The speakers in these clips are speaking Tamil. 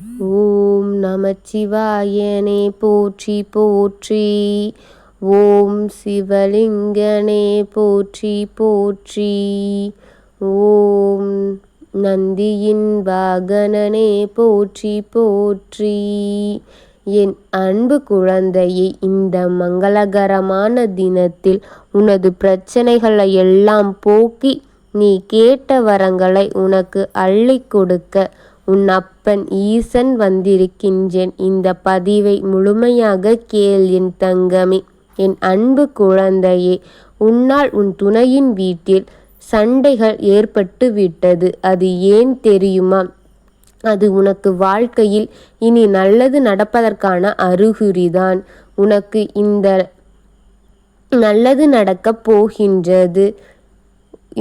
ஓம் நமச்சிவாயனே போற்றி போற்றி. ஓம் சிவலிங்கனே போற்றி போற்றி. ஓம் நந்தியின் வாகனனே போற்றி போற்றி. என் அன்பு குழந்தையே, இந்த மங்களகரமான தினத்தில் உனது பிரச்சனைகளை எல்லாம் போக்கி நீ கேட்ட வரங்களை உனக்கு அள்ளி கொடுக்க உன் அப்பன் ஈசன் வந்திருக்கின்றேன். இந்த பதிவை முழுமையாக கேள் என் தங்கமே. என் அன்பு குழந்தையே, உன்னால் உன் துணையின் வீட்டில் சண்டைகள் ஏற்பட்டு விட்டது. அது ஏன் தெரியுமா? அது உனக்கு வாழ்க்கையில் இனி நல்லது நடப்பதற்கான அறிகுறிதான். உனக்கு இந்த நல்லது நடக்கப் போகின்றது.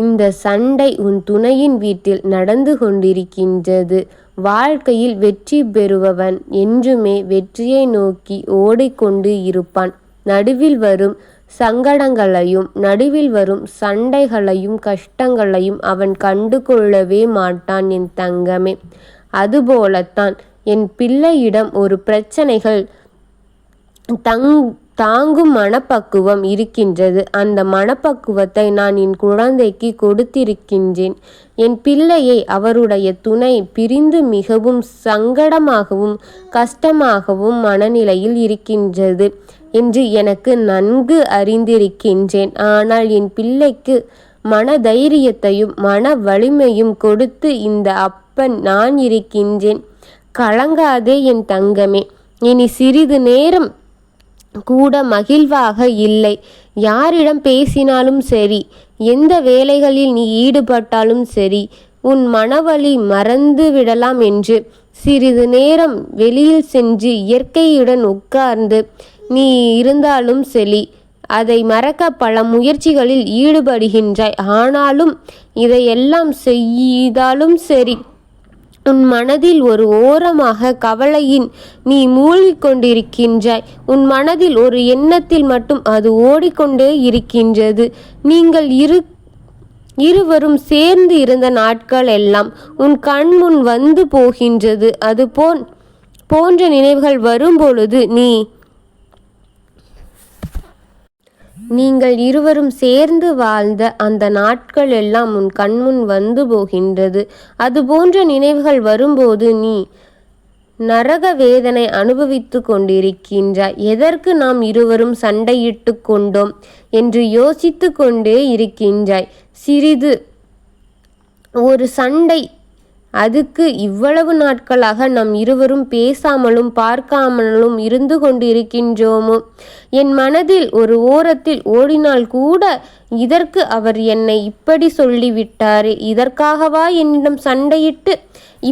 இந்த சண்டை உன் துணையின் வீட்டில் நடந்து கொண்டிருக்கின்றது. வாழ்க்கையில் வெற்றி பெறுபவன் என்றுமே வெற்றியை நோக்கி ஓடிக்கொண்டு இருப்பான். நடுவில் வரும் சங்கடங்களையும் நடுவில் வரும் சண்டைகளையும் கஷ்டங்களையும் அவன் கண்டு கொள்ளவே மாட்டான் என் தங்கமே. அதுபோலத்தான் என் பிள்ளையிடம் ஒரு பிரச்சனைகள் தாங்கும் மனப்பக்குவம் இருக்கின்றது. அந்த மனப்பக்குவத்தை நான் என் குழந்தைக்கு கொடுத்திருக்கின்றேன். என் பிள்ளையை அவருடைய துணை பிரிந்து மிகவும் சங்கடமாகவும் கஷ்டமாகவும் மனநிலையில் இருக்கின்றது என்று எனக்கு நன்கு அறிந்திருக்கின்றேன். ஆனால் என் பிள்ளைக்கு மன தைரியத்தையும் மன வலிமையும் கொடுத்து இந்த அப்பன் நான் இருக்கின்றேன். கலங்காதே என் தங்கமே. இனி சிறிது நேரம் கூட மகிழ்வாக இல்லை. யாரிடம் பேசினாலும் சரி, எந்த வேலைகளில் நீ ஈடுபட்டாலும் சரி, உன் மனவலி மறந்து விடலாம் என்று சிறிது நேரம் வெளியில் சென்று இயற்கையுடன் உட்கார்ந்து நீ இருந்தாலும் சரி, அதை மறக்க பல முயற்சிகளில் ஈடுபடுகின்றாய். ஆனாலும் இதையெல்லாம் செய்தாலும் சரி, உன் மனதில் ஒரு ஓரமாக கவலையின் நீ மூழ்கிக் கொண்டிருக்கின்றாய். உன் மனதில் ஒரு எண்ணத்தில் மட்டும் அது ஓடிக்கொண்டே இருக்கின்றது. நீங்கள் இருவரும் சேர்ந்து இருந்த நாட்கள் எல்லாம் உன் கண் முன் வந்து போகின்றது. அது போன்ற நினைவுகள் வரும்பொழுது நீங்கள் இருவரும் சேர்ந்து வாழ்ந்த அந்த நாட்கள் எல்லாம் உன் கண்முன் வந்து போகின்றது. அது போன்ற நினைவுகள் வரும்போது நீ நரக வேதனை அனுபவித்து கொண்டிருக்கின்றாய். எதற்கு நாம் இருவரும் சண்டையிட்டு கொண்டோம் என்று யோசித்து கொண்டே இருக்கின்றாய். சிறிது ஒரு சண்டை, அதுக்கு இவ்வளவு நாட்களாக நாம் இருவரும் பேசாமலும் பார்க்காமலும் இருந்து கொண்டிருக்கின்றோமோ? என் மனதில் ஒரு ஓரத்தில் ஓடினால் கூட, இதற்கு அவர் என்னை இப்படி சொல்லிவிட்டாரே, இதற்காகவா என்னிடம் சண்டையிட்டு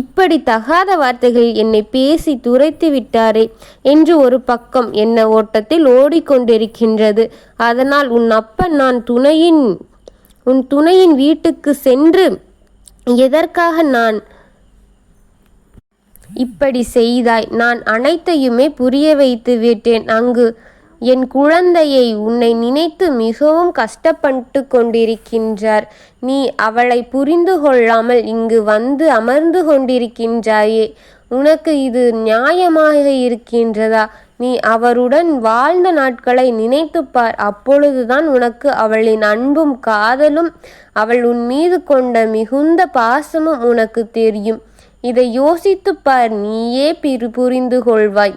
இப்படி தகாத வார்த்தைகளில் என்னை பேசி துரைத்து விட்டாரே என்று ஒரு பக்கம் என்ன ஓட்டத்தில் ஓடிக்கொண்டிருக்கின்றது. அதனால் உன் அப்பன் நான் உன் துணையின் வீட்டுக்கு சென்று எதற்காக நான் இப்படி செய்தாய், நான் அனைத்தையுமே புரிய வைத்து விட்டேன். அங்கு என் குழந்தையை உன்னை நினைத்து மிகவும் கஷ்டப்பட்டு கொண்டிருக்கின்றார். நீ அவளை புரிந்து கொள்ளாமல் இங்கு வந்து அமர்ந்து கொண்டிருக்கின்றாயே, உனக்கு இது நியாயமாக இருக்கின்றதா? நீ அவருடன் வாழ்ந்த நாட்களை நினைத்துப்பார். அப்பொழுதுதான் உனக்கு அவளின் அன்பும் காதலும் அவள் உன் மீது கொண்ட மிகுந்த பாசமும் உனக்கு தெரியும். இதை யோசித்துப்பார், நீயே புரிந்து கொள்வாய்.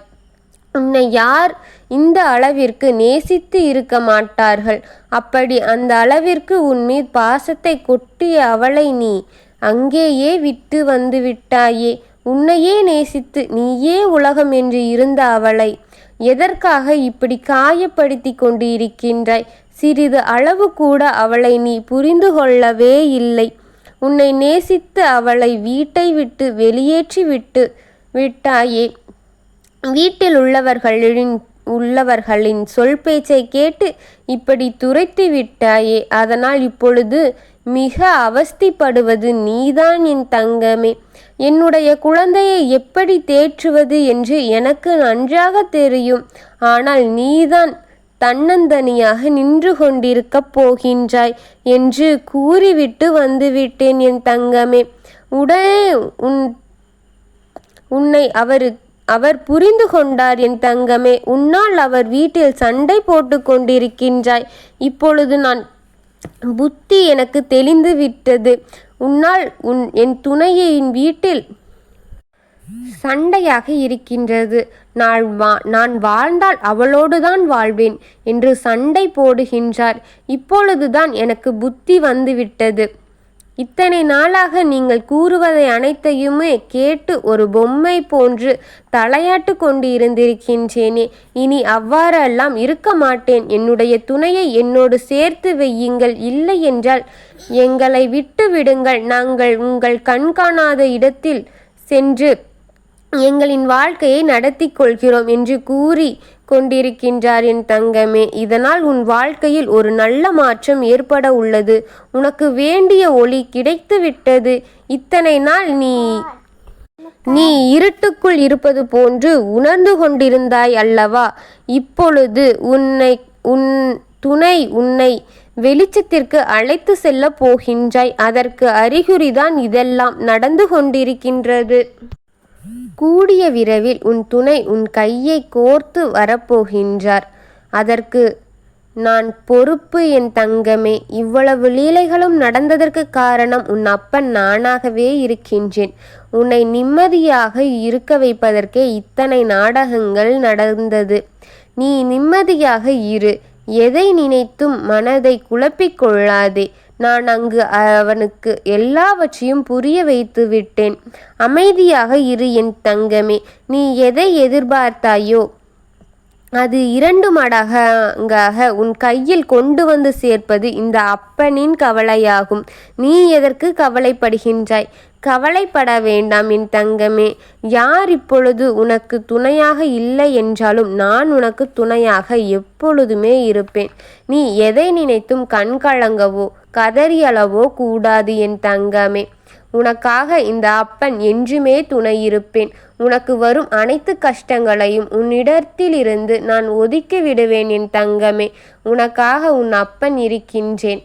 உன்னை யார் இந்த அளவிற்கு நேசித்து இருக்க மாட்டார்கள். அப்படி அந்த அளவிற்கு உன் மீது பாசத்தை கொட்டிய அவளை நீ அங்கேயே விட்டு வந்து விட்டாயே. உன்னையே நேசித்து நீயே உலகம் என்று இருந்த அவளை எதற்காக இப்படி காயப்படுத்தி கொண்டு இருக்கின்றாய்? சிறிது அளவு கூட அவளை நீ புரிந்து கொள்ளவே இல்லை. உன்னை நேசித்து அவளை வீட்டை விட்டு வெளியேற்றி விட்டாயே. வீட்டில் உள்ளவர்களின் சொல் பேச்சை கேட்டு இப்படி துரைத்து விட்டாயே. அதனால் இப்பொழுது மிக அவஸ்தைப்படுவது நீதான் என் தங்கமே. என்னுடைய குழந்தையை எப்படி தேற்றுவது என்று எனக்கு நன்றாக தெரியும். ஆனால் நீதான் தன்னந்தனியாக நின்று கொண்டிருக்கப் போகின்றாய் என்று கூறிவிட்டு வந்துவிட்டேன் என் தங்கமே. உடனே உன்னை அவர் புரிந்து கொண்டார் என் தங்கமே. உன்னால் அவர் வீட்டில் சண்டை போட்டு கொண்டிருக்கின்றாய். இப்பொழுது புத்தி எனக்கு தெளிந்து விட்டது. உன்னால் என் துணையின் வீட்டில் சண்டையாக இருக்கின்றது. நான் வாழ்ந்தால் அவளோடுதான் வாழ்வேன் என்று சண்டை போடுகின்றார். இப்பொழுதுதான் எனக்கு புத்தி வந்துவிட்டது. இத்தனை நாளாக நீங்கள் கூறுவதை அனைத்தையுமே கேட்டு ஒரு பொம்மை போன்று தலையாட்டு கொண்டு இருந்திருக்கின்றேனே. இனி அவ்வாறெல்லாம் இருக்க மாட்டேன். என்னுடைய துணையை என்னோடு சேர்த்து வையுங்கள். இல்லை என்றால் எங்களை விட்டு விடுங்கள். நாங்கள் உங்கள் கண்காணாத இடத்தில் சென்று எங்களின் வாழ்க்கையை நடத்தி கொள்கிறோம் என்று கூறி கொண்டிருக்கின்றார் என் தங்கமே. இதனால் உன் வாழ்க்கையில் ஒரு நல்ல மாற்றம் ஏற்பட உள்ளது. உனக்கு வேண்டிய ஒளி கிடைத்து விட்டது. இத்தனை நாள் நீ இருட்டுக்குள் இருப்பது போன்று உணர்ந்து கொண்டிருந்தாய் அல்லவா? இப்பொழுது உன் துணை உன்னை வெளிச்சத்திற்கு அழைத்து செல்ல போகின்றாய். அதற்கு அறிகுறிதான் இதெல்லாம் நடந்து கொண்டிருக்கின்றது. கூடிய விரைவில் உன் துணை உன் கையை கோர்த்து வரப்போகின்றார். அதற்கு நான் பொறுப்பு என் தங்கமே. இவ்வளவு லீலைகளும் நடந்ததற்கு காரணம் உன் அப்பன் நானாகவே இருக்கின்றேன். உன்னை நிம்மதியாக இருக்க வைப்பதற்கே இத்தனை நாடகங்கள் நடந்தது. நீ நிம்மதியாக இரு. எதை நினைத்தும் மனதை குழப்பிக் கொள்ளாதே. நான் அங்கு அவனுக்கு எல்லாவற்றையும் புரிய வைத்து விட்டேன். அமைதியாக இரு என் தங்கமே. நீ எதை எதிர்பார்த்தாயோ அது 2 மடங்காக உன் கையில் கொண்டு வந்து சேர்ப்பது இந்த அப்பனின் கவலையாகும். நீ எதற்கு கவலைப்படுகின்றாய்? கவலைப்பட வேண்டாம் என் தங்கமே. யார் இப்பொழுது உனக்கு துணையாக இல்லை என்றாலும் நான் உனக்கு துணையாக எப்பொழுதுமே இருப்பேன். நீ எதை நினைத்தும் கண்கலங்கவோ கதறியளவோ கூடாது என் தங்கமே. உனக்காக இந்த அப்பன் என்றுமே துணை இருப்பேன். உனக்கு வரும் அனைத்து கஷ்டங்களையும் உன்னிடத்திலிருந்து நான் ஒதுக்கி விடுவேன் என் தங்கமே. உனக்காக உன் அப்பன் இருக்கின்றேன்.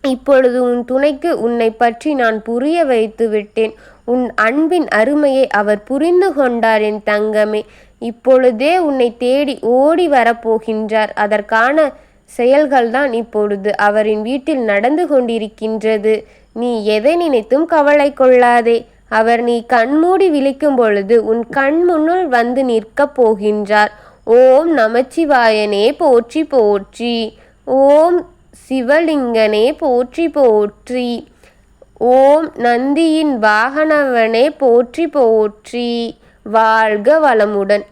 இப்பொழுது உன் துணைக்கு உன்னை பற்றி நான் புரிய வைத்து விட்டேன். உன் அன்பின் அருமையை அவர் புரிந்து கொண்டார் என் தங்கமே. இப்பொழுதே உன்னை தேடி ஓடி வரப்போகின்றார். அதற்கான செயல்கள்தான் இப்பொழுது அவரின் வீட்டில் நடந்து கொண்டிருக்கின்றது. நீ எதை நினைத்தும் கவலை கொள்ளாதே. அவர் நீ கண்மூடி விழிக்கும் பொழுது உன் கண் முன்னுள் வந்து நிற்கப் போகின்றார். ஓம் நமச்சிவாயனே போற்றி போற்றி. ஓம் சிவலிங்கனே போற்றி போற்றி. ஓம் நந்தியின் வாகனவனே போற்றி போற்றி. வாழ்க வளமுடன்.